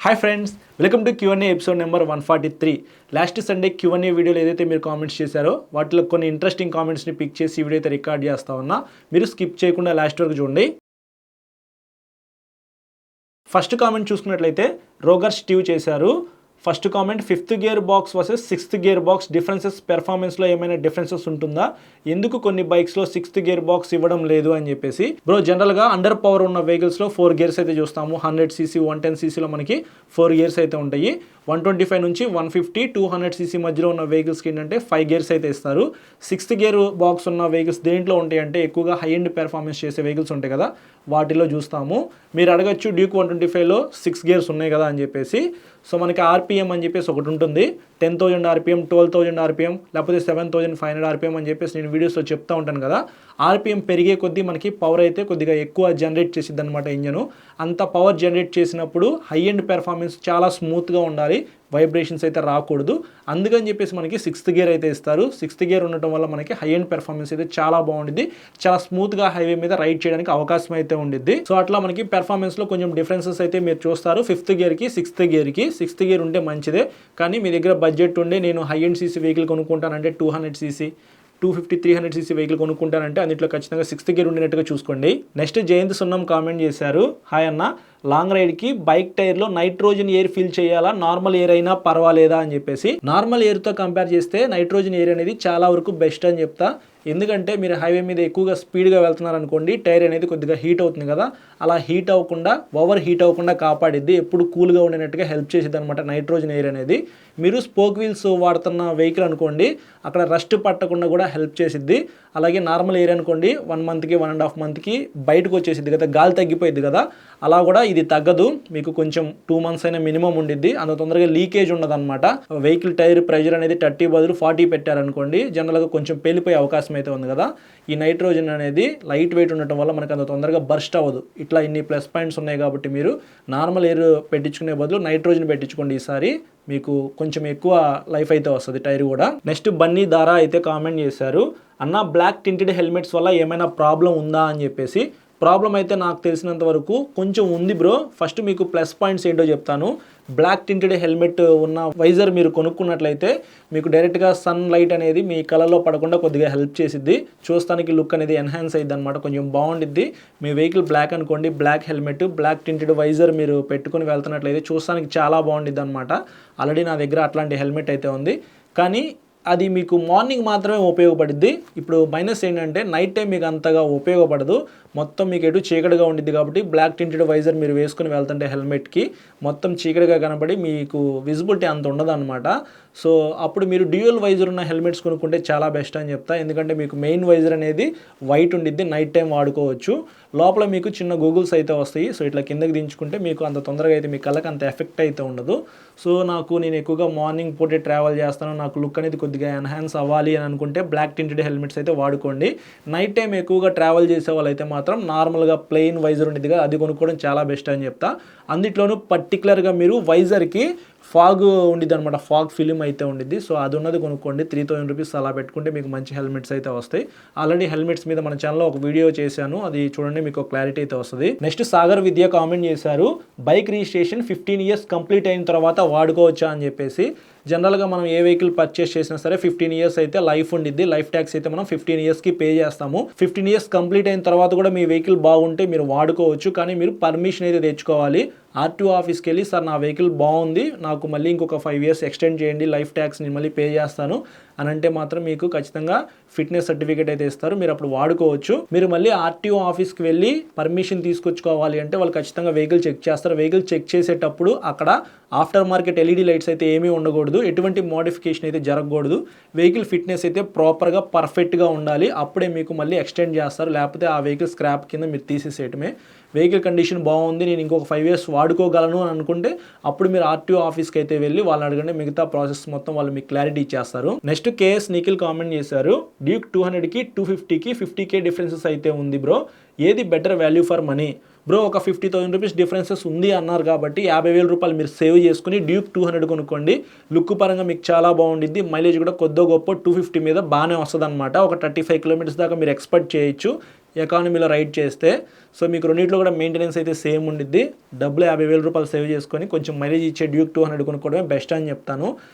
Hi friends, welcome to Q&A episode number 143. Last Sunday Q&A వీడియోలో ఏదైతే మీరు comments చేశారో వాటిలో కొన్ని ఇంట్రెస్టింగ్ కామెంట్స్ని పిక్ చేసి ఈ వీడియో అయితే రికార్డ్ చేస్తా ఉన్నా. మీరు స్కిప్ చేయకుండా లాస్ట్ వరకు చూడండి. ఫస్ట్ కామెంట్ చూసుకున్నట్లయితే రోగర్ స్టీవ్ చేశారు. First comment, 5th gear box versus 6th gear box differences పెర్ఫార్మెన్స్లో ఏమైనా డిఫరెన్సెస్ ఉంటుందా, ఎందుకు కొన్ని బైక్స్లో 6th గేర్ బాక్స్ ఇవ్వడం లేదు అని చెప్పేసి. బ్రో, జనరల్గా అండర్ పవర్ ఉన్న వెహికల్స్లో 4 గేర్స్ అయితే చూస్తాము. 100cc 110cc మనకి 4 గేర్స్ అయితే ఉంటాయి. 125 నుంచి 150 200cc మధ్యలో ఉన్న వెహికల్స్కి ఏంటంటే 5 గేర్స్ అయితే ఇస్తారు. 6th గేర్ బాక్స్ ఉన్న వెహికల్స్ దేంట్లో ఉంటాయి అంటే ఎక్కువగా హై ఎండ్ పెర్ఫార్మెన్స్ చేసే వెహికల్స్ ఉంటాయి కదా, వాటిలో చూస్తాము. మీరు అడగచ్చు డ్యూక్ 125లో 6 గేర్స్ ఉన్నాయి కదా అని చెప్పేసి. సో మనకి ఆర్పిఎం అని చెప్పేసి ఒకటి ఉంటుంది, 10,000 ఆర్పిఎం, 12,000 ఆర్పిఎం, లేకపోతే 7,500 ఆర్పిఎం అని చెప్పేసి నేను వీడియోస్లో చెప్తా ఉంటాను కదా. ఆర్పిఎం పెరిగే కొద్దీ మనకి పవర్ అయితే కొద్దిగా ఎక్కువ జనరేట్ చేసిద్ది అనమాట ఇంజను. అంత పవర్ జనరేట్ చేసినప్పుడు హై ఎండ్ పెర్ఫార్మెన్స్ చాలా స్మూత్గా ఉండాలి, వైబ్రేషన్స్ అయితే రాకూడదు. అందుకని చెప్పేసి మనకి 6th గేర్ అయితే ఇస్తారు. 6th గేర్ ఉండటం వల్ల మనకి హై ఎండ్ పెర్ఫార్మెన్స్ అయితే చాలా బాగుంటుంది, చాలా స్మూత్గా హైవే మీద రైడ్ చేయడానికి అవకాశం అయితే ఉండిద్ది. సో అట్లా మనకి పెర్ఫార్మెన్స్లో కొంచెం డిఫరెన్సెస్ అయితే మీరు చూస్తారు 5th గేర్కి 6th గేర్కి. 6th గేర్ ఉంటే మంచిదే, కానీ మీ దగ్గర బడ్జెట్ ఉండే నేను హై ఎండ్ సీసీ వెహికల్ కొనుక్కుంటానంటే 200cc 250 300cc వెహికల్ కొనుక్కుంటానంటే అందులో ఖచ్చితంగా 6th గేర్ ఉండినట్టుగా చూసుకోండి. నెక్స్ట్ జయంత్ సున్నం కామెంట్ చేశారు, హాయ్ అన్న, లాంగ్ రైడ్కి బైక్ టైర్లో నైట్రోజన్ ఎయిర్ ఫిల్ చేయాలా, నార్మల్ ఎయిర్ అయినా పర్వాలేదా అని చెప్పేసి. నార్మల్ ఎయిర్తో కంపేర్ చేస్తే నైట్రోజన్ ఎయిర్ అనేది చాలా వరకు బెస్ట్ అని చెప్తా. ఎందుకంటే మీరు హైవే మీద ఎక్కువగా స్పీడ్గా వెళ్తున్నారు అనుకోండి, టైర్ అనేది కొద్దిగా హీట్ అవుతుంది కదా, అలా హీట్ అవ్వకుండా ఓవర్ హీట్ అవ్వకుండా కాపాడిద్ది, ఎప్పుడు కూల్గా ఉండేటట్టుగా హెల్ప్ చేసేది అనమాట నైట్రోజన్ ఎయిర్ అనేది. మీరు స్పోక్ వీల్స్ వాడుతున్న వెహికల్ అనుకోండి, అక్కడ రస్ట్ పట్టకుండా కూడా హెల్ప్ చేసిద్ది. అలాగే నార్మల్ ఎయిర్ అనుకోండి 1 మంత్కి 1.5 మంత్కి బయటకు వచ్చేసిద్ది కదా, గాలి తగ్గిపోయింది కదా, అలా కూడా ఇది తగ్గదు. మీకు కొంచెం 2 months అయినా మినిమం ఉండిద్ది, అంత తొందరగా లీకేజ్ ఉండదు అనమాట. వెహికల్ టైర్ ప్రెషర్ అనేది 30 బదులు 40 పెట్టారనుకోండి, జనరల్గా కొంచెం పేలిపోయే అవకాశం అయితే ఉంది కదా. ఈ నైట్రోజన్ అనేది లైట్ వెయిట్ ఉండటం వల్ల మనకు అంత తొందరగా బర్స్ట్ అవ్వదు. ఇట్లా ఇన్ని ప్లస్ పాయింట్స్ ఉన్నాయి కాబట్టి మీరు నార్మల్ ఎయిర్ పెట్టించుకునే బదులు నైట్రోజన్ పెట్టించుకోండి. ఈసారి మీకు కొంచెం ఎక్కువ లైఫ్ అయితే వస్తుంది టైర్ కూడా. నెక్స్ట్ బన్నీ దారా అయితే కామెంట్ చేశారు, అన్న బ్లాక్ టింటెడ్ హెల్మెట్స్ వల్ల ఏమైనా ప్రాబ్లం ఉందా అని చెప్పేసి. ప్రాబ్లం అయితే నాకు తెలిసినంత వరకు కొంచెం ఉంది బ్రో. ఫస్ట్ మీకు ప్లస్ పాయింట్స్ ఏంటో చెప్తాను. బ్లాక్ టింటెడ్ హెల్మెట్ ఉన్న వైజర్ మీరు కొనుక్కున్నట్లయితే మీకు డైరెక్ట్గా సన్ లైట్ అనేది మీ కళ్ళలో పడకుండా కొద్దిగా హెల్ప్ చేసిద్ది, చూస్తానికి లుక్ అనేది ఎన్హాన్స్ అయ్యిద్ది అనమాట, కొంచెం బాగుండిద్ది. మీ వెహికల్ బ్లాక్ అనుకోండి, black helmet black tinted visor మీరు పెట్టుకుని వెళ్తున్నట్లయితే చూస్తానికి చాలా బాగుండిద్ది అనమాట. ఆల్రెడీ నా దగ్గర అట్లాంటి హెల్మెట్ అయితే ఉంది, కానీ అది మీకు మార్నింగ్ మాత్రమే ఉపయోగపడుద్ది. ఇప్పుడు మైనస్ ఏంటంటే నైట్ టైం మీకు అంతగా ఉపయోగపడదు, మొత్తం మీకు ఎటు చీకటిగా ఉండిద్ది కాబట్టి బ్లాక్ టింటెడ్ వైజర్ మీరు వేసుకుని వెళ్తుంటే హెల్మెట్కి మొత్తం చీకటిగా కనబడి మీకు విజిబిలిటీ అంత ఉండదు అనమాట. సో అప్పుడు మీరు డ్యూయల్ వైజర్ ఉన్న హెల్మెట్స్ కొనుక్కుంటే చాలా బెస్ట్ అని చెప్తా. ఎందుకంటే మీకు మెయిన్ వైజర్ అనేది వైట్ ఉండిద్ది, నైట్ టైం వాడుకోవచ్చు. లోపల మీకు చిన్న గూగుల్స్ అయితే వస్తాయి, సో ఇట్లా కిందకి దించుకుంటే మీకు అంత తొందరగా అయితే మీ కళ్ళకి అంత ఎఫెక్ట్ అయితే ఉండదు. సో నేను ఎక్కువగా మార్నింగ్ పూటే ట్రావెల్ చేస్తాను, నాకు లుక్ అనేది కొద్దిగా ఎన్హాన్స్ అవ్వాలి అని అనుకుంటే బ్లాక్ టింటెడ్ హెల్మెట్స్ అయితే వాడుకోండి. నైట్ టైం ఎక్కువగా ట్రావెల్ చేసే వాళ్ళు అయితే మాత్రం నార్మల్గా ప్లెయిన్ వైజర్ ఉండేది కదా, అది కొనుక్కోవడం చాలా బెస్ట్ అని చెప్తా. అందులోనూ పర్టికులర్గా మీరు వైజర్కి ఫాగ్ ఉండిద్ది అనమాట, ఫాగ్ ఫిలిం అయితే ఉండిద్ది. సో అది ఉన్నది కొనుక్కోండి, 3000 రూపీస్ అలా పెట్టుకుంటే మీకు మంచి హెల్మెట్స్ అయితే వస్తాయి. ఆల్రెడీ హెల్మెట్స్ మీద మన ఛానల్లో ఒక వీడియో చేశాను, అది చూడండి, మీకు క్లారిటీ అయితే వస్తుంది. నెక్స్ట్ సాగర్ విద్య కామెంట్ చేశారు, బైక్ రిజిస్ట్రేషన్ 15 years కంప్లీట్ అయిన తర్వాత వాడుకోవచ్చా అని చెప్పేసి. జనరల్గా మనం ఏ వెహికల్ పర్చేస్ చేసినా సరే 15 years అయితే లైఫ్ ఉండిద్ది. లైఫ్ ట్యాక్స్ అయితే మనం 15 yearsకి పే చేస్తాము. 15 years కంప్లీట్ అయిన తర్వాత కూడా మీ వెహికల్ బాగుంటే మీరు వాడుకోవచ్చు, కానీ మీరు పర్మిషన్ అయితే తెచ్చుకోవాలి. ఆర్టీఓ ఆఫీస్కి వెళ్ళి, సార్ నా వెహికల్ బాగుంది, నాకు మళ్ళీ ఇంకొక 5 years ఎక్స్టెండ్ చేయండి, లైఫ్ ట్యాక్స్ నేను మళ్ళీ పే చేస్తాను అని అంటే మాత్రం మీకు ఖచ్చితంగా ఫిట్నెస్ సర్టిఫికేట్ అయితే ఇస్తారు, మీరు అప్పుడు వాడుకోవచ్చు. మీరు మళ్ళీ ఆర్టీఓ ఆఫీస్కి వెళ్ళి పర్మిషన్ తీసుకొచ్చుకోవాలి అంటే వాళ్ళు ఖచ్చితంగా వెహికల్ చెక్ చేస్తారు. వెహికల్ చెక్ చేసేటప్పుడు అక్కడ ఆఫ్టర్ మార్కెట్ ఎల్ఈడి లైట్స్ అయితే ఏమీ ఉండకూడదు, ఎటువంటి మోడిఫికేషన్ అయితే జరగకూడదు. వెహికల్ ఫిట్నెస్ అయితే ప్రాపర్గా పర్ఫెక్ట్గా ఉండాలి, అప్పుడే మీకు మళ్ళీ ఎక్స్టెండ్ చేస్తారు. లేకపోతే ఆ వెహికల్ స్క్రాప్ కింద మీరు తీసేసేయటమే. వెహికల్ కండిషన్ బాగుంది, నేను ఇంకొక 5 years వాడుకోగలను అని అనుకుంటే అప్పుడు మీరు ఆర్టీఓ ఆఫీస్కి అయితే వెళ్ళి వాళ్ళని అడగండి, మిగతా ప్రాసెస్ మొత్తం వాళ్ళు మీకు క్లారిటీ ఇచ్చేస్తారు. నెక్స్ట్ కేఎస్ నిఖిల్ కామెంట్ చేశారు, డ్యూక్ 200కి 250కి 50K డిఫరెన్సెస్ అయితే ఉంది బ్రో, ఏది better value for money? Bro, ఒక 50,000 రూపీస్ డిఫరెన్సెస్ ఉంది అన్నారు కాబట్టి 50,000 రూపాయలు మీరు సేవ్ చేసుకుని డ్యూక్ 200 కొనుక్కోండి. లుక్ పరంగా మీకు చాలా బాగుండిద్ది, మైలేజ్ కూడా కొద్దో గొప్ప 250 మీద బాగానే వస్తుంది అనమాట. ఒక 35 kilometers దాకా మీరు ఎక్స్పెక్ట్ చేయొచ్చు. ఎకానమీలో రైడ్ చేస్తే. సో మీకు రెండింటిలో కూడా మెయింటెనెన్స్ అయితే సేమ్ ఉండిద్ది. డబ్బులు 50,000 రూపాయలు సేవ్ చేసుకొని కొంచెం మైలేజ్ ఇచ్చే డ్యూక్ 200 కొనుక్కోవడమే బెస్ట్ అని చెప్తాను.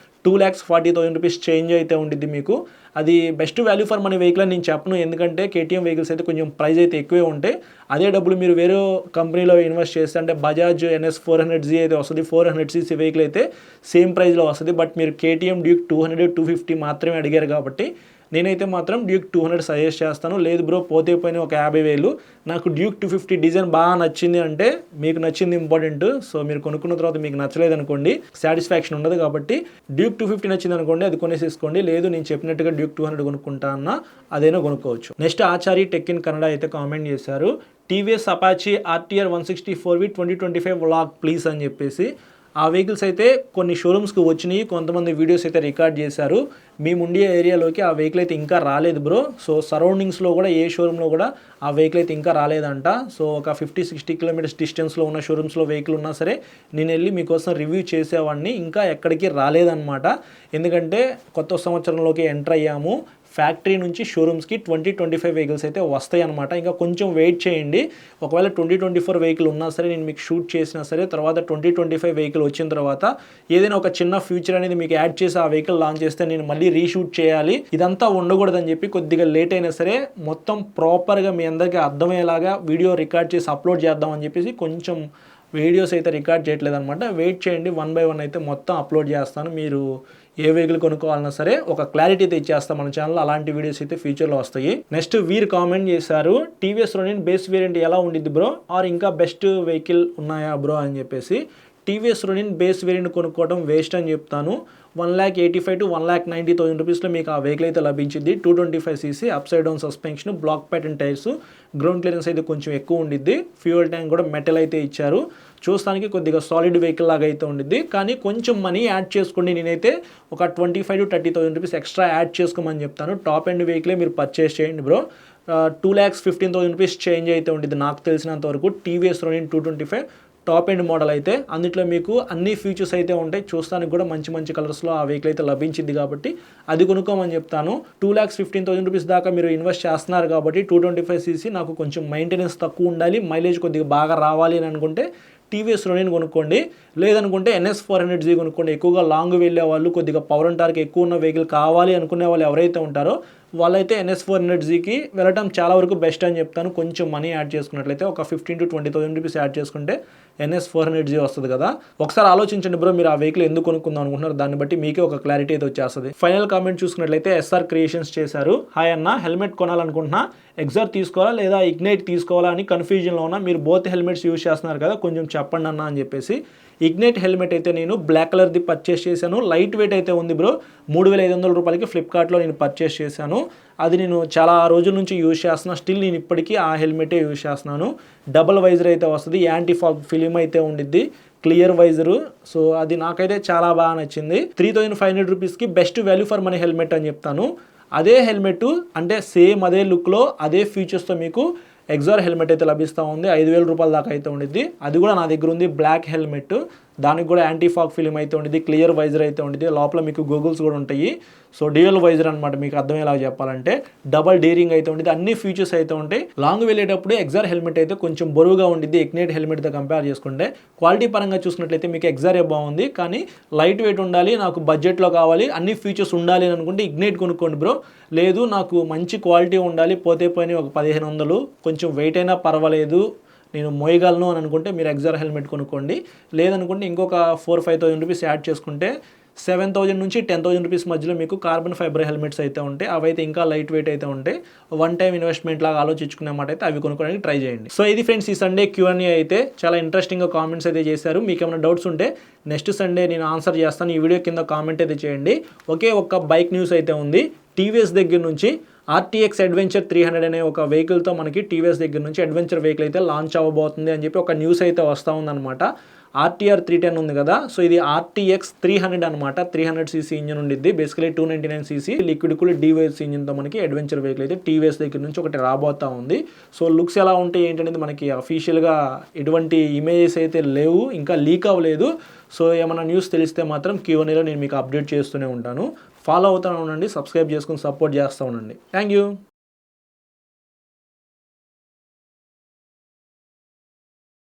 2,40,000 రూపీస్ చేంజ్ అయితే ఉండిద్ది మీకు. అది best value for money vehicle అని నేను చెప్పను, ఎందుకంటే కేటీఎం వెహికల్స్ అయితే కొంచెం ప్రైస్ అయితే ఎక్కువే ఉంటాయి. అదే డబ్బులు మీరు వేరే కంపెనీలో ఇన్వెస్ట్ చేస్తే అంటే బజాజ్ NS 400Z అయితే వస్తుంది, 400cc వెహికల్ అయితే సేమ్ ప్రైస్లో వస్తుంది. బట్ మీరు కేటీఎం డ్యూక్ 200, 250 మాత్రమే అడిగారు కాబట్టి నేనైతే మాత్రం డ్యూక్ 200 సజెస్ట్ చేస్తాను. లేదు బ్రో పోతే పోయిన ఒక 50,000 నాకు డ్యూక్ 250 డిజైన్ బాగా నచ్చింది అంటే మీకు నచ్చింది ఇంపార్టెంట్. సో మీరు కొనుక్కున్న తర్వాత మీకు నచ్చలేదు అనుకోండి సాటిస్ఫాక్షన్ ఉండదు. కాబట్టి డ్యూక్ 250 నచ్చింది అనుకోండి అది కొనేసేసుకోండి. లేదు నేను చెప్పినట్టుగా డ్యూక్ 200 కొనుక్కుంటా అన్న అదైనా కొనుక్కోవచ్చు. Next Achari tech in Kannada అయితే కామెంట్ చేశారు, TVS Apache RTR 164V 2025 vlog please అని చెప్పేసి. ఆ వెహికల్స్ అయితే కొన్ని షోరూమ్స్కి వచ్చినాయి, కొంతమంది వీడియోస్ అయితే రికార్డ్ చేశారు. మేము ఉండే ఏరియాలోకి ఆ వెహికల్ అయితే ఇంకా రాలేదు బ్రో. సో సరౌండింగ్స్లో కూడా ఏ షోరూంలో కూడా ఆ వెహికల్ అయితే ఇంకా రాలేదంట. సో ఒక 50-60 కిలోమీటర్స్ డిస్టెన్స్లో ఉన్న షోరూమ్స్లో వెహికల్ ఉన్నా సరే నేను వెళ్ళి మీకోసం రివ్యూ చేసేవాడిని. ఇంకా ఎక్కడికి రాలేదన్నమాట, ఎందుకంటే కొత్త సంవత్సరంలోకి ఎంటర్ అయ్యాము. ఫ్యాక్టరీ నుంచి షోరూమ్స్కి 2025 వెహికల్స్ అయితే వస్తాయి అనమాట. ఇంకా కొంచెం వెయిట్ చేయండి. ఒకవేళ 2024 వెహికల్ ఉన్నా సరే నేను మీకు షూట్ చేసినా సరే తర్వాత 2025 వెహికల్ వచ్చిన తర్వాత ఏదైనా ఒక చిన్న ఫ్యూచర్ అనేది మీకు యాడ్ చేసి ఆ వెహికల్ లాంచ్ చేస్తే నేను మళ్ళీ రీషూట్ చేయాలి. ఇదంతా ఉండకూడదని చెప్పి కొద్దిగా లేట్ అయినా సరే మొత్తం ప్రాపర్గా మీ అందరికీ అర్థమయ్యేలాగా వీడియో రికార్డ్ చేసి అప్లోడ్ చేద్దామని చెప్పేసి కొంచెం వీడియోస్ అయితే రికార్డ్ చేయట్లేదు అనమాట. వెయిట్ చేయండి, 1 by 1 అయితే మొత్తం అప్లోడ్ చేస్తాను. మీరు ఏ వెహికల్ కొనుక్కోవాలన్నా సరే ఒక క్లారిటీ అయితే ఇచ్చేస్తాం మన ఛానల్లో. అలాంటి వీడియోస్ అయితే ఫ్యూచర్లో వస్తాయి. నెక్స్ట్ వీరు కామెంట్ చేశారు, టీవీఎస్ రోనిన్ బేస్ వేరియంట్ ఎలా ఉండిద్ది బ్రో, ఆర్ ఇంకా బెస్ట్ వెహికల్ ఉన్నాయా బ్రో అని చెప్పేసి. టీవీఎస్ రోనిన్ బేస్ వేరియంట్ కొనుక్కోవడం వేస్ట్ అని చెప్తాను. 1,85,000 to 1,90,000 రూపీస్లో మీకు ఆ వెహికల్ అయితే లభించింది. 225cc upside down suspension, block pattern tyres, ground clearance అయితే కొంచెం ఎక్కువ ఉండిద్ది. ఫ్యూయల్ ట్యాంక్ కూడా మెటల్ అయితే ఇచ్చారు. చూస్తానికి కొద్దిగా సాలిడ్ వెహికల్ లాగా అయితే ఉండిద్ది. కానీ కొంచెం మనీ యాడ్ చేసుకోండి. నేనైతే ఒక 25,000 to 30,000 రూపీస్ ఎక్స్ట్రా యాడ్ చేసుకోమని చెప్తాను. టాప్ ఎండ్ వెహికలే మీరు పర్చేస్ చేయండి బ్రో. 2,15,000 రూపీస్ చేంజ్ అయితే ఉంటుంది నాకు తెలిసినంత వరకు. TVS Ronin 225 top end model అయితే అందులో మీకు అన్ని ఫీచర్స్ అయితే ఉంటాయి. చూస్తానికి కూడా మంచి మంచి కలర్స్లో ఆ వెహికల్ అయితే లభించింది కాబట్టి అది కొనుక్కోమని చెప్తాను. 2,15,000 రూపీస్ దాకా మీరు ఇన్వెస్ట్ చేస్తున్నారు కాబట్టి 225cc నాకు కొంచెం మెయింటెనెన్స్ తక్కువ ఉండాలి, మైలేజ్ కొద్దిగా బాగా రావాలి అని అనుకుంటే టీవీఎస్ రోనిన్ కొనుక్కోండి. లేదనుకుంటే NS 400Z కొనుక్కోండి. ఎక్కువగా లాంగ్ వెళ్ళే వాళ్ళు, కొద్దిగా పవర్ అండ్ టార్క్ ఎక్కువ ఉన్న వెహికల్ కావాలి అనుకునే వాళ్ళు ఎవరైతే ఉంటారో వాళ్ళైతే NS 400Zకి వెళ్ళటం చాలా వరకు బెస్ట్ అని చెప్తాను. కొంచెం మనీ యాడ్ చేసుకున్నట్లయితే ఒక 15,000 to 20,000 రూపీస్ యాడ్ చేసుకుంటే NS 400Z వస్తుంది కదా. ఒకసారి ఆలోచించండి బ్రో, మీరు ఆ వెహికల్ ఎందుకు కొనుక్కుందాం అనుకుంటున్నారు, దాన్ని బట్టి మీకే ఒక క్లారిటీ అయితే వచ్చేస్తుంది. ఫైనల్ కామెంట్ చూసుకున్నట్లయితే SR క్రియేషన్స్ చేశారు, హాయ్ అన్న, హెల్మెట్ కొనాలనుకుంటున్నా, ఎగ్జార్ తీసుకోవాలా లేదా ఇగ్నైట్ తీసుకోవాలా అని కన్ఫ్యూజన్లో ఉన్నా, మీరు బోత్ హెల్మెట్స్ యూజ్ చేస్తున్నారు కదా కొంచెం చెప్పండి అన్న అని చెప్పేసి. ఇగ్నైట్ హెల్మెట్ అయితే నేను బ్లాక్ కలర్ది పర్చేస్ చేశాను. లైట్ వెయిట్ అయితే ఉంది బ్రో. 3,500 రూపాయలకి ఫ్లిప్కార్ట్లో నేను పర్చేస్ చేశాను. అది నేను చాలా రోజుల నుంచి యూజ్ చేస్తున్నాను. స్టిల్ నేను ఇప్పటికీ ఆ హెల్మెటే యూజ్ చేస్తున్నాను. డబుల్ వైజర్ అయితే వస్తుంది, యాంటీ ఫాగ్ ఫిలిం అయితే ఉండిద్ది, క్లియర్ వైజరు. సో అది నాకైతే చాలా బాగా నచ్చింది. 3,500 రూపీస్కి best value for money helmet అని చెప్తాను. అదే హెల్మెట్ అంటే సేమ్ అదే లుక్లో అదే ఫీచర్స్తో మీకు ఎగ్జార్ హెల్మెట్ అయితే లభిస్తూ ఉంది. 5,000 రూపాయల దాకా అయితే ఉండిద్ది. అది కూడా నా దగ్గర ఉంది, బ్లాక్ హెల్మెట్. దానికి కూడా యాంటీ ఫాగ్ ఫిలిం అయితే ఉండిద్ది, క్లియర్ వైజర్ అయితే ఉండిద్ది, లోపల మీకు గూగుల్స్ కూడా ఉంటాయి. సో డ్యూయల్ వైజర్ అనమాట, మీకు అర్థమయ్యేలాగా చెప్పాలంటే. డబల్ డీరింగ్ అయితే ఉండిద్ది, అన్ని ఫీచర్స్ అయితే ఉంటాయి. లాంగ్ వెళ్ళేటప్పుడు ఎగ్జార్ హెల్మెట్ అయితే కొంచెం బరువుగా ఉండిద్ది ఇగ్నైట్ హెల్మెట్తో కంపేర్ చేసుకుంటే. క్వాలిటీ పరంగా చూసుకున్నట్లయితే మీకు ఎగ్జారే బాగుంది, కానీ లైట్ వెయిట్ ఉండాలి, నాకు బడ్జెట్లో కావాలి, అన్ని ఫీచర్స్ ఉండాలి అని అనుకుంటే ఇగ్నైట్ కొనుక్కోండి బ్రో. లేదు నాకు మంచి క్వాలిటీ ఉండాలి, పోతే పోయిన ఒక 1,500, కొంచెం వెయిట్ అయినా పర్వాలేదు, నేను మోయగలను అని అనుకుంటే మీరు ఎగ్జార్ హెల్మెట్ కొనుక్కోండి. లేదనుకుంటే ఇంకొక 4,000-5,000 రూపీస్ యాడ్ చేసుకుంటే 7,000 నుంచి 10,000 రూపీస్ మధ్యలో మీకు కార్బన్ ఫైబర్ హెల్మెట్స్ అయితే ఉంటాయి. అవైతే ఇంకా లైట్ వెయిట్ అయితే ఉంటాయి. వన్ టైం ఇన్వెస్ట్మెంట్ లాగా ఆలోచించుకునే మాట అయితే అవి కొనుక్కోవడానికి ట్రై చేయండి. సో ఇది ఫ్రెండ్స్ ఈ సండే Q&A అయితే చాలా ఇంట్రెస్టింగ్గా కామెంట్స్ అయితే చేశారు. మీకు ఏమైనా డౌట్స్ ఉంటే నెక్స్ట్ సండే నేను ఆన్సర్ చేస్తాను. ఈ వీడియో కింద కామెంట్ అయితే చేయండి. ఒకే ఒక్క బైక్ న్యూస్ అయితే ఉంది. టీవీఎస్ దగ్గర నుంచి RTX అడ్వెంచర్ 300 అనే ఒక వెహికల్తో మనకి టీవీఎస్ దగ్గర నుంచి అడ్వెంచర్ వెహికల్ అయితే లాంచ్ అవ్వబోతుంది అని చెప్పి ఒక న్యూస్ అయితే వస్తూ ఉందన్నమాట. RTR 310 ఉంది కదా, సో ఇది RTX 300 అనమాట. 300cc ఇంజిన్ ఉండిద్ది. Basically 299cc liquid cooled DVS ఇంజిన్తో మనకి అడ్వెంచర్ వెహికల్ అయితే టీవీఎస్ దగ్గర నుంచి ఒకటి రాబోతా ఉంది. సో లుక్స్ ఎలా ఉంటాయి ఏంటనేది మనకి అఫీషియల్గా ఎటువంటి ఇమేజెస్ అయితే లేవు, ఇంకా లీక్ అవ్వలేదు. సో ఏమైనా న్యూస్ తెలిస్తే మాత్రం Q&Aలో నేను మీకు అప్డేట్ చేస్తూనే ఉంటాను. ఫాలో అవుతూనే ఉండండి, సబ్స్క్రైబ్ చేసుకుని సపోర్ట్ చేస్తూ ఉండండి. Thank you.